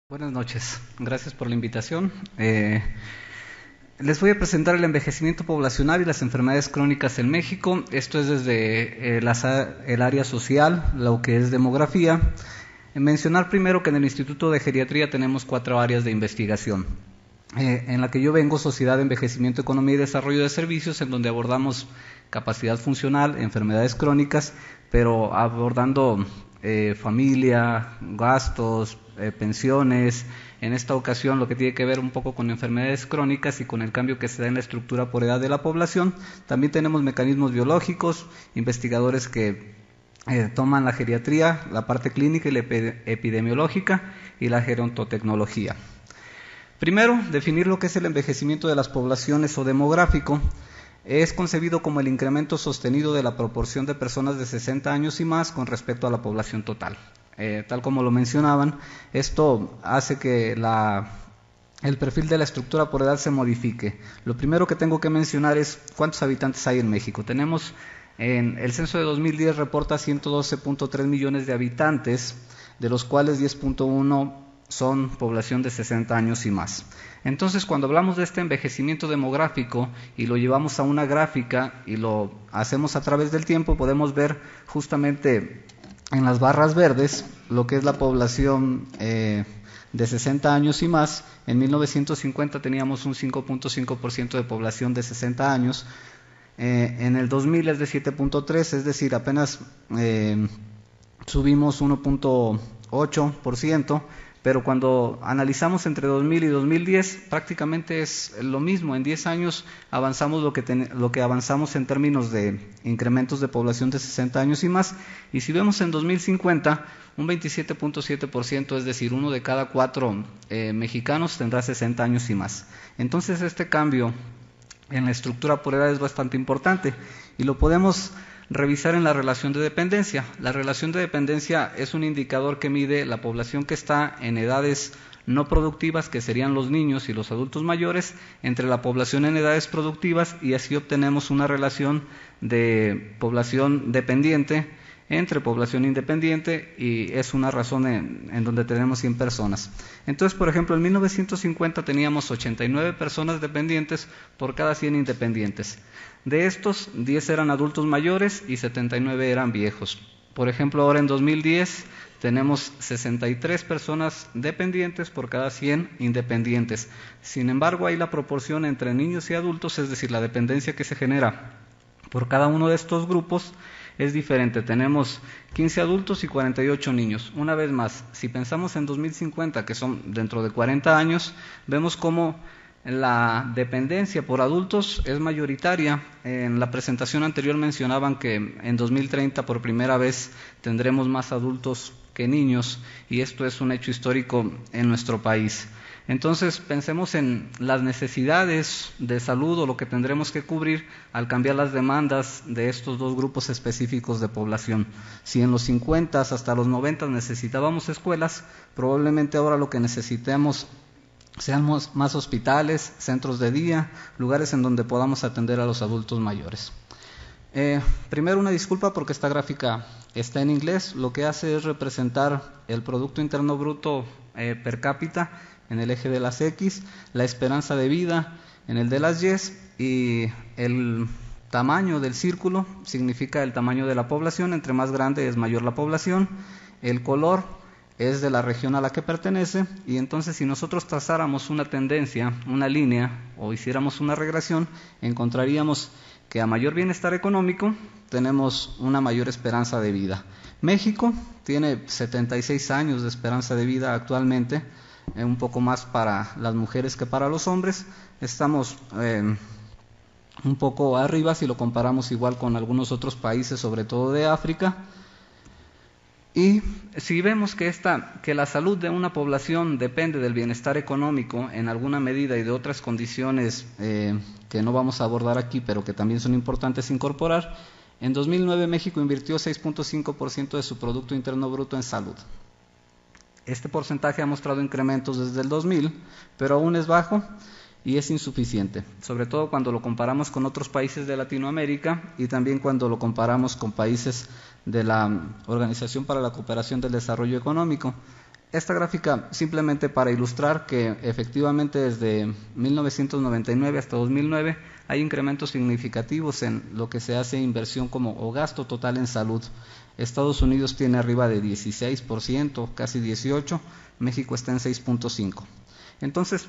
Buenas noches, gracias por la invitación. Les voy a presentar el envejecimiento poblacional y las enfermedades crónicas en México. Esto es desde el área social, lo que es demografía. Mencionar primero que en el Instituto de Geriatría tenemos 4 áreas de investigación. En la que yo vengo, Sociedad de Envejecimiento, Economía y Desarrollo de Servicios, en donde abordamos capacidad funcional, enfermedades crónicas, pero abordando familia, gastos, pensiones. En esta ocasión lo que tiene que ver un poco con enfermedades crónicas y con el cambio que se da en la estructura por edad de la población. También tenemos mecanismos biológicos, investigadores que toman la geriatría, la parte clínica y la epidemiológica y la gerontotecnología. Primero, definir lo que es el envejecimiento de las poblaciones o demográfico. Es concebido como el incremento sostenido de la proporción de personas de 60 años y más con respecto a la población total. Tal como lo mencionaban, esto hace que el perfil de la estructura por edad se modifique. Lo primero que tengo que mencionar es cuántos habitantes hay en México. Tenemos, en el censo de 2010 reporta 112.3 millones de habitantes, de los cuales 10.1 son población de 60 años y más. Entonces, cuando hablamos de este envejecimiento demográfico y lo llevamos a una gráfica y lo hacemos a través del tiempo, podemos ver justamente en las barras verdes lo que es la población de 60 años y más. En 1950 teníamos un 5.5% de población de 60 años. En el 2000 es de 7.3, es decir, apenas subimos 1.8%. Pero cuando analizamos entre 2000 y 2010, prácticamente es lo mismo. En 10 años avanzamos lo que avanzamos en términos de incrementos de población de 60 años y más. Y si vemos en 2050, un 27.7%, es decir, 1 de cada 4 mexicanos tendrá 60 años y más. Entonces este cambio en la estructura por edad es bastante importante y lo podemos revisar en la relación de dependencia. La relación de dependencia es un indicador que mide la población que está en edades no productivas, que serían los niños y los adultos mayores, entre la población en edades productivas, y así obtenemos una relación de población dependiente entre población independiente, y es una razón en donde tenemos 100 personas. Entonces, por ejemplo, en 1950 teníamos 89 personas dependientes por cada 100 independientes. De estos, 10 eran adultos mayores y 79 eran viejos. Por ejemplo, ahora en 2010 tenemos 63 personas dependientes por cada 100 independientes. Sin embargo, hay la proporción entre niños y adultos, es decir, la dependencia que se genera por cada uno de estos grupos es diferente. Tenemos 15 adultos y 48 niños. Una vez más, si pensamos en 2050, que son dentro de 40 años, vemos cómo la dependencia por adultos es mayoritaria. En la presentación anterior mencionaban que en 2030 por primera vez tendremos más adultos que niños, y esto es un hecho histórico en nuestro país. Entonces pensemos en las necesidades de salud o lo que tendremos que cubrir al cambiar las demandas de estos dos grupos específicos de población. Si en los 50 hasta los 90 necesitábamos escuelas, probablemente ahora lo que necesitemos sean más hospitales, centros de día, lugares en donde podamos atender a los adultos mayores. Primero, una disculpa porque esta gráfica está en inglés. Lo que hace es representar el Producto Interno Bruto per cápita en el eje de las X, la esperanza de vida en el de las Y, y el tamaño del círculo significa el tamaño de la población. Entre más grande es mayor la población. El color es de la región a la que pertenece, y entonces si nosotros trazáramos una tendencia, una línea, o hiciéramos una regresión, encontraríamos que a mayor bienestar económico tenemos una mayor esperanza de vida. México tiene 76 años de esperanza de vida actualmente, un poco más para las mujeres que para los hombres. Estamos un poco arriba si lo comparamos igual con algunos otros países, sobre todo de África. Y si vemos que la salud de una población depende del bienestar económico en alguna medida y de otras condiciones que no vamos a abordar aquí, pero que también son importantes incorporar, en 2009 México invirtió 6.5% de su Producto Interno Bruto en salud. Este porcentaje ha mostrado incrementos desde el 2000, pero aún es bajo y es insuficiente, sobre todo cuando lo comparamos con otros países de Latinoamérica y también cuando lo comparamos con países de la Organización para la Cooperación del Desarrollo Económico. Esta gráfica simplemente para ilustrar que efectivamente desde 1999 hasta 2009 hay incrementos significativos en lo que se hace inversión o gasto total en salud. Estados Unidos tiene arriba de 16%, casi 18%, México está en 6.5%. Entonces,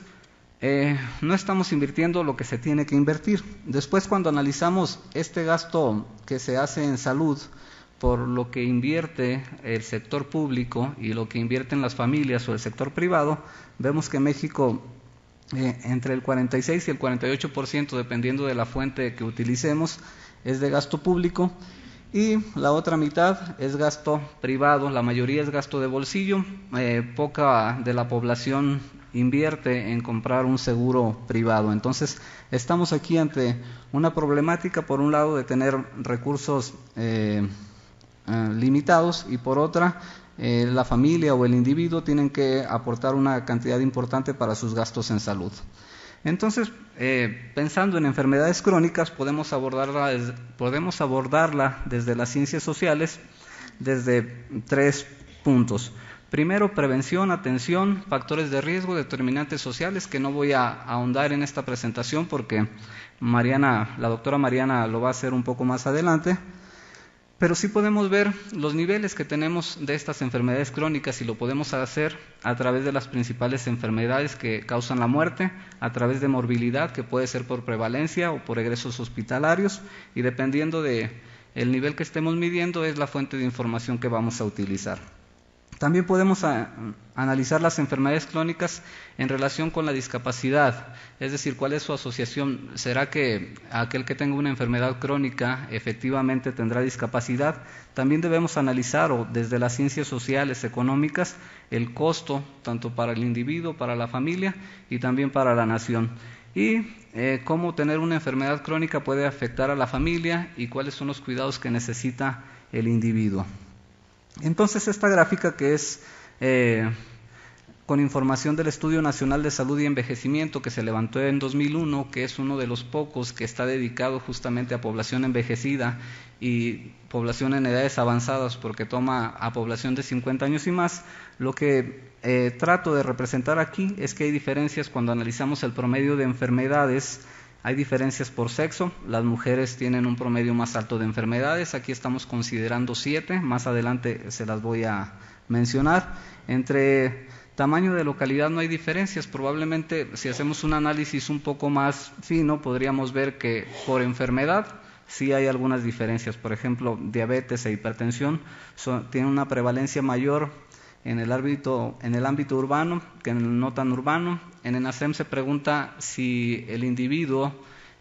no estamos invirtiendo lo que se tiene que invertir. Después, cuando analizamos este gasto que se hace en salud, por lo que invierte el sector público y lo que invierten las familias o el sector privado, vemos que México entre el 46 y el 48%, dependiendo de la fuente que utilicemos, es de gasto público y la otra mitad es gasto privado. La mayoría es gasto de bolsillo, poca de la población invierte en comprar un seguro privado. Entonces estamos aquí ante una problemática, por un lado, de tener recursos limitados y por otra, la familia o el individuo tienen que aportar una cantidad importante para sus gastos en salud. Entonces, pensando en enfermedades crónicas, podemos abordarla desde las ciencias sociales desde 3 puntos. Primero, prevención, atención, factores de riesgo, determinantes sociales, que no voy a ahondar en esta presentación porque la doctora Mariana lo va a hacer un poco más adelante. Pero sí podemos ver los niveles que tenemos de estas enfermedades crónicas y lo podemos hacer a través de las principales enfermedades que causan la muerte, a través de morbilidad, que puede ser por prevalencia o por egresos hospitalarios, y dependiendo de el nivel que estemos midiendo es la fuente de información que vamos a utilizar. También podemos analizar las enfermedades crónicas en relación con la discapacidad, es decir, cuál es su asociación. ¿Será que aquel que tenga una enfermedad crónica efectivamente tendrá discapacidad? También debemos analizar, desde las ciencias sociales, económicas, el costo tanto para el individuo, para la familia y también para la nación. Y cómo tener una enfermedad crónica puede afectar a la familia y cuáles son los cuidados que necesita el individuo. Entonces, esta gráfica, que es con información del Estudio Nacional de Salud y Envejecimiento, que se levantó en 2001, que es uno de los pocos que está dedicado justamente a población envejecida y población en edades avanzadas, porque toma a población de 50 años y más, lo que trato de representar aquí es que hay diferencias cuando analizamos el promedio de enfermedades. Hay diferencias por sexo, las mujeres tienen un promedio más alto de enfermedades, aquí estamos considerando 7, más adelante se las voy a mencionar. Entre tamaño de localidad no hay diferencias, probablemente si hacemos un análisis un poco más fino podríamos ver que por enfermedad sí hay algunas diferencias. Por ejemplo, diabetes e hipertensión tienen una prevalencia mayor en el ámbito urbano que en el no tan urbano. En ENASEM se pregunta si el individuo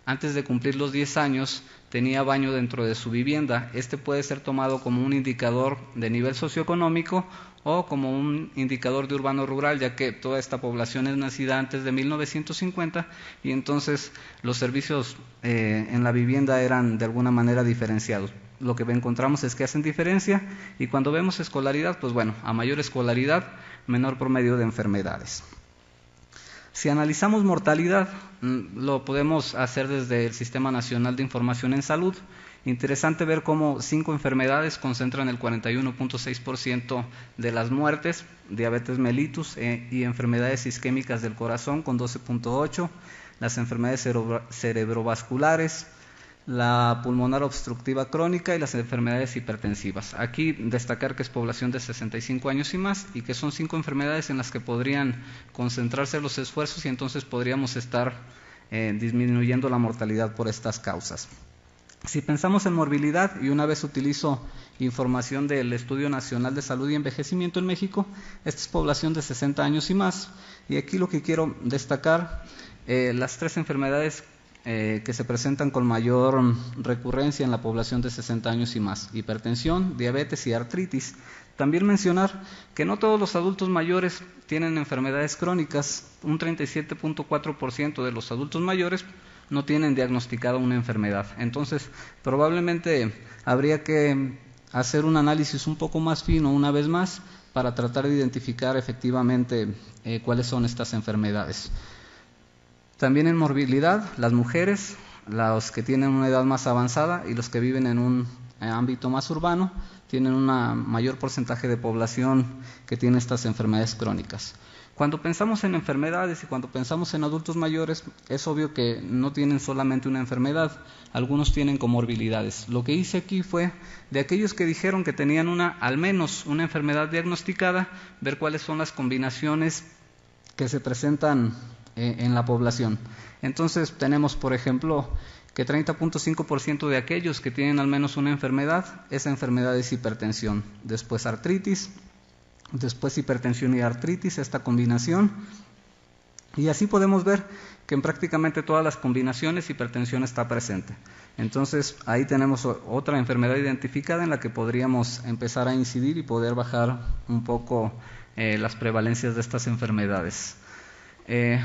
antes de cumplir los 10 años tenía baño dentro de su vivienda. Este puede ser tomado como un indicador de nivel socioeconómico o como un indicador de urbano-rural, ya que toda esta población es nacida antes de 1950 y entonces los servicios en la vivienda eran de alguna manera diferenciados. Lo que encontramos es que hacen diferencia, y cuando vemos escolaridad, pues bueno, a mayor escolaridad, menor promedio de enfermedades. Si analizamos mortalidad, lo podemos hacer desde el Sistema Nacional de Información en Salud. Interesante ver cómo 5 enfermedades concentran el 41.6% de las muertes: diabetes mellitus y enfermedades isquémicas del corazón con 12.8%, las enfermedades cerebrovasculares, la pulmonar obstructiva crónica y las enfermedades hipertensivas. Aquí destacar que es población de 65 años y más y que son 5 enfermedades en las que podrían concentrarse los esfuerzos y entonces podríamos estar disminuyendo la mortalidad por estas causas. Si pensamos en morbilidad, y una vez utilizo información del Estudio Nacional de Salud y Envejecimiento en México, esta es población de 60 años y más, y aquí lo que quiero destacar, las 3 enfermedades que se presentan con mayor recurrencia en la población de 60 años y más: hipertensión, diabetes y artritis. También mencionar que no todos los adultos mayores tienen enfermedades crónicas. Un 37.4% de los adultos mayores no tienen diagnosticada una enfermedad. Entonces, probablemente habría que hacer un análisis un poco más fino una vez más para tratar de identificar efectivamente cuáles son estas enfermedades. También en morbilidad, las mujeres, los que tienen una edad más avanzada y los que viven en un ámbito más urbano tienen un mayor porcentaje de población que tiene estas enfermedades crónicas. Cuando pensamos en enfermedades y cuando pensamos en adultos mayores, es obvio que no tienen solamente una enfermedad, algunos tienen comorbilidades. Lo que hice aquí fue, de aquellos que dijeron que tenían al menos una enfermedad diagnosticada, ver cuáles son las combinaciones que se presentan en la población. Entonces tenemos, por ejemplo, que 30.5% de aquellos que tienen al menos una enfermedad, esa enfermedad es hipertensión, después artritis, después hipertensión y artritis, esta combinación, y así podemos ver que en prácticamente todas las combinaciones hipertensión está presente. Entonces ahí tenemos otra enfermedad identificada en la que podríamos empezar a incidir y poder bajar un poco las prevalencias de estas enfermedades.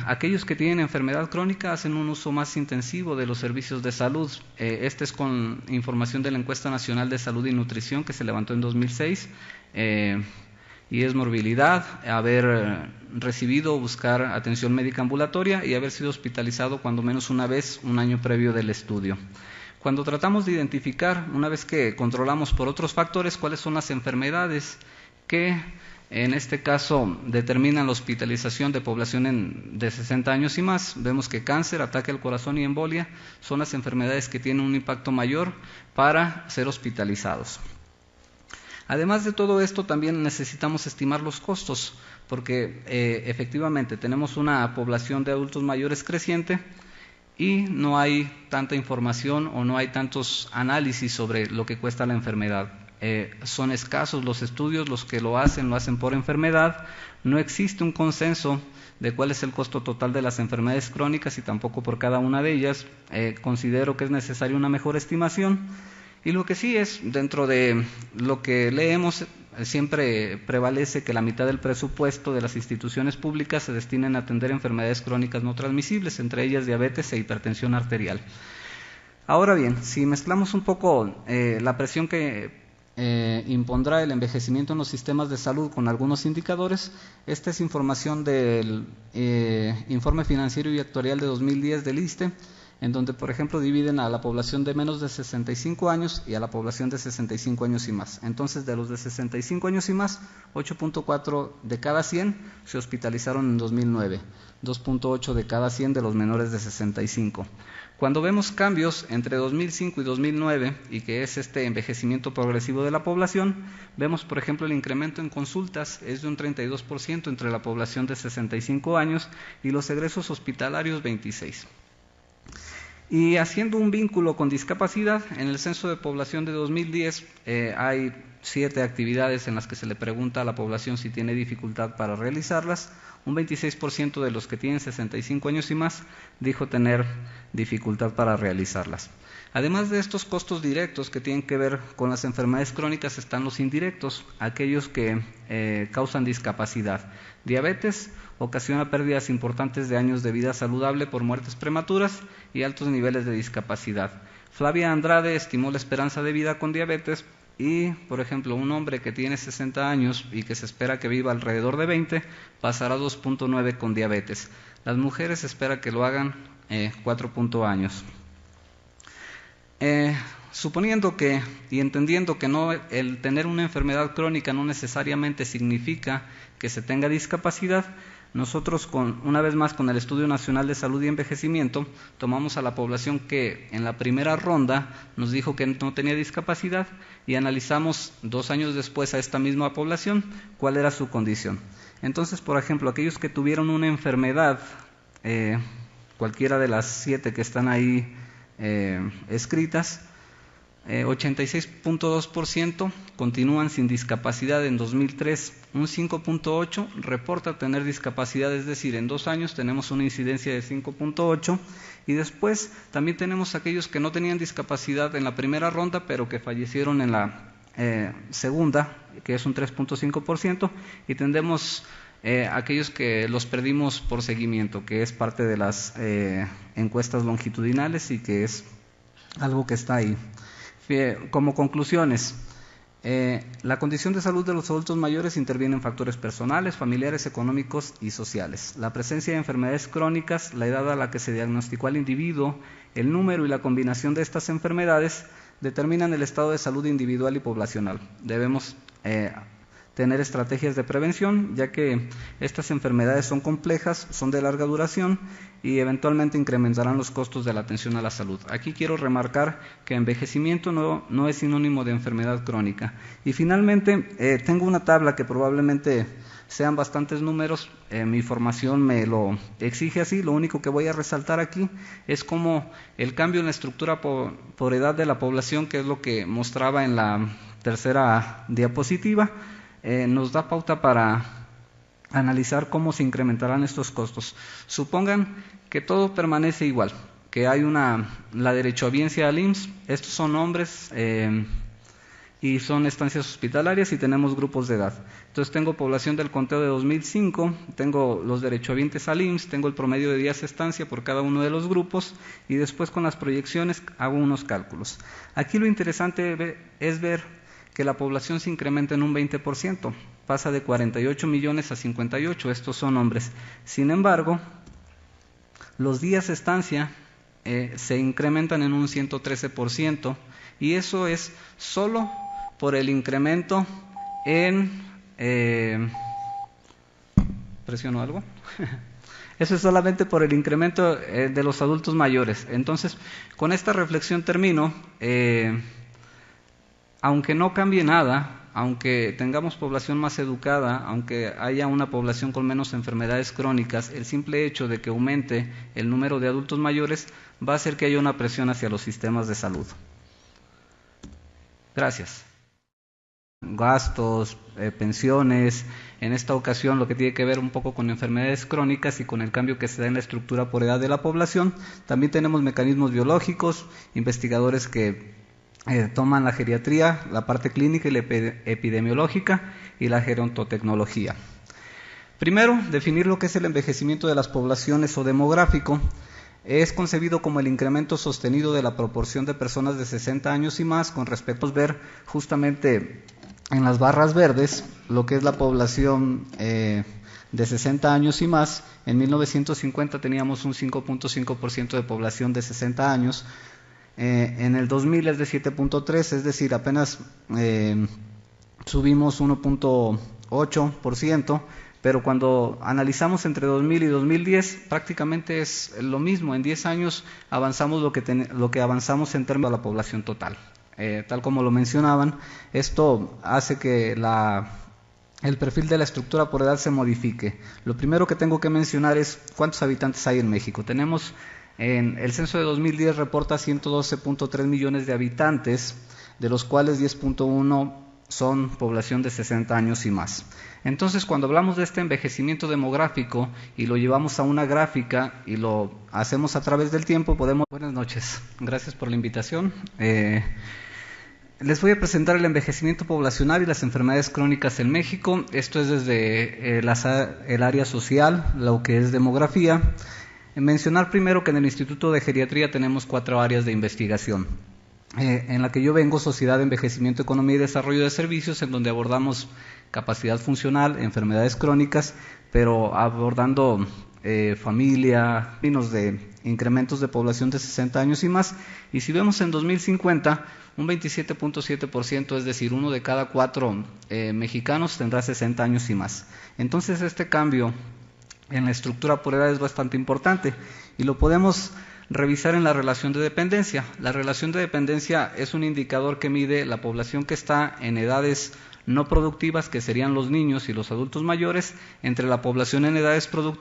Aquellos que tienen enfermedad crónica hacen un uso más intensivo de los servicios de salud. Este es con información de la Encuesta Nacional de Salud y Nutrición que se levantó en 2006. Y es morbilidad, haber recibido o buscar atención médica ambulatoria y haber sido hospitalizado cuando menos una vez un año previo del estudio. Cuando tratamos de identificar, una vez que controlamos por otros factores, cuáles son las enfermedades que en este caso determinan la hospitalización de población de 60 años y más, vemos que cáncer, ataque al corazón y embolia son las enfermedades que tienen un impacto mayor para ser hospitalizados. Además de todo esto, también necesitamos estimar los costos, porque efectivamente tenemos una población de adultos mayores creciente y no hay tanta información o no hay tantos análisis sobre lo que cuesta la enfermedad. Son escasos los estudios, los que lo hacen por enfermedad. No existe un consenso de cuál es el costo total de las enfermedades crónicas y tampoco por cada una de ellas. Considero que es necesaria una mejor estimación. Y lo que sí es, dentro de lo que leemos, siempre prevalece que la mitad del presupuesto de las instituciones públicas se destinen a atender enfermedades crónicas no transmisibles, entre ellas diabetes e hipertensión arterial. Ahora bien, si mezclamos un poco la presión que impondrá el envejecimiento en los sistemas de salud con algunos indicadores, esta es información del Informe Financiero y Actuarial de 2010 del ISSSTE, en donde, por ejemplo, dividen a la población de menos de 65 años y a la población de 65 años y más. Entonces, de los de 65 años y más, 8.4 de cada 100 se hospitalizaron en 2009, 2.8 de cada 100 de los menores de 65. Cuando vemos cambios entre 2005 y 2009, y que es este envejecimiento progresivo de la población, vemos, por ejemplo, el incremento en consultas es de un 32% entre la población de 65 años y los egresos hospitalarios 26%. Y haciendo un vínculo con discapacidad, en el censo de población de 2010 hay 7 actividades en las que se le pregunta a la población si tiene dificultad para realizarlas. Un 26% de los que tienen 65 años y más dijo tener dificultad para realizarlas. Además de estos costos directos que tienen que ver con las enfermedades crónicas, están los indirectos, aquellos que causan discapacidad. Diabetes ocasiona pérdidas importantes de años de vida saludable por muertes prematuras y altos niveles de discapacidad. Flavia Andrade estimó la esperanza de vida con diabetes y, por ejemplo, un hombre que tiene 60 años y que se espera que viva alrededor de 20, pasará 2.9 con diabetes. Las mujeres se espera que lo hagan 4 años. Suponiendo que y entendiendo que el tener una enfermedad crónica no necesariamente significa que se tenga discapacidad, nosotros una vez más con el Estudio Nacional de Salud y Envejecimiento tomamos a la población que en la primera ronda nos dijo que no tenía discapacidad y analizamos 2 años después a esta misma población cuál era su condición. Entonces, por ejemplo, aquellos que tuvieron una enfermedad, cualquiera de las 7 que están ahí escritas, 86.2% continúan sin discapacidad en 2003, un 5.8% reporta tener discapacidad, es decir, en 2 años tenemos una incidencia de 5.8%, y después también tenemos aquellos que no tenían discapacidad en la primera ronda, pero que fallecieron en la segunda, que es un 3.5%, y tendremos aquellos que los perdimos por seguimiento, que es parte de las encuestas longitudinales y que es algo que está ahí. Como conclusiones, la condición de salud de los adultos mayores interviene en factores personales, familiares, económicos y sociales. La presencia de enfermedades crónicas, la edad a la que se diagnosticó al individuo, el número y la combinación de estas enfermedades determinan el estado de salud individual y poblacional. Debemos tener estrategias de prevención, ya que estas enfermedades son complejas, son de larga duración y eventualmente incrementarán los costos de la atención a la salud. Aquí quiero remarcar que envejecimiento no es sinónimo de enfermedad crónica. Y finalmente, tengo una tabla que probablemente sean bastantes números, mi formación me lo exige así. Lo único que voy a resaltar aquí es cómo el cambio en la estructura por edad de la población, que es lo que mostraba en la tercera diapositiva, nos da pauta para analizar cómo se incrementarán estos costos. Supongan que todo permanece igual, que hay la derechohabiencia al IMSS, estos son nombres y son estancias hospitalarias y tenemos grupos de edad. Entonces tengo población del conteo de 2005, tengo los derechohabientes al IMSS, tengo el promedio de días de estancia por cada uno de los grupos y después con las proyecciones hago unos cálculos. Aquí lo interesante es ver que la población se incrementa en un 20%, pasa de 48 millones a 58, estos son hombres. Sin embargo, los días de estancia se incrementan en un 113%, y eso es solo por el incremento en... ¿Presiono algo? Eso es solamente por el incremento de los adultos mayores. Entonces, con esta reflexión termino. Aunque no cambie nada, aunque tengamos población más educada, aunque haya una población con menos enfermedades crónicas, el simple hecho de que aumente el número de adultos mayores va a hacer que haya una presión hacia los sistemas de salud. Gracias. Gastos, pensiones, en esta ocasión lo que tiene que ver un poco con enfermedades crónicas y con el cambio que se da en la estructura por edad de la población. También tenemos mecanismos biológicos, investigadores que toman la geriatría, la parte clínica y la epidemiológica y la gerontotecnología. Primero, definir lo que es el envejecimiento de las poblaciones o demográfico. Es concebido como el incremento sostenido de la proporción de personas de 60 años y más con respecto a ver justamente en las barras verdes lo que es la población de 60 años y más. En 1950 teníamos un 5.5% de población de 60 años. En el 2000 es de 7.3, es decir, apenas subimos 1.8%, pero cuando analizamos entre 2000 y 2010 prácticamente es lo mismo. En 10 años avanzamos lo que avanzamos en términos de la población total. Tal como lo mencionaban, esto hace que el perfil de la estructura por edad se modifique. Lo primero que tengo que mencionar es cuántos habitantes hay en México. Tenemos... En el censo de 2010 reporta 112.3 millones de habitantes, de los cuales 10.1 son población de 60 años y más. Entonces, cuando hablamos de este envejecimiento demográfico y lo llevamos a una gráfica y lo hacemos a través del tiempo, podemos... Buenas noches, gracias por la invitación. Les voy a presentar el envejecimiento poblacional y las enfermedades crónicas en México. Esto es desde el área social, lo que es demografía. Mencionar primero que en el Instituto de Geriatría tenemos 4 áreas de investigación. En la que yo vengo, Sociedad de Envejecimiento, Economía y Desarrollo de Servicios, en donde abordamos capacidad funcional, enfermedades crónicas, pero abordando familia, términos de incrementos de población de 60 años y más. Y si vemos en 2050, un 27.7%, es decir, 1 de cada 4 mexicanos tendrá 60 años y más. Entonces este cambio en la estructura por edad es bastante importante y lo podemos revisar en la relación de dependencia. La relación de dependencia es un indicador que mide la población que está en edades no productivas, que serían los niños y los adultos mayores, entre la población en edades productivas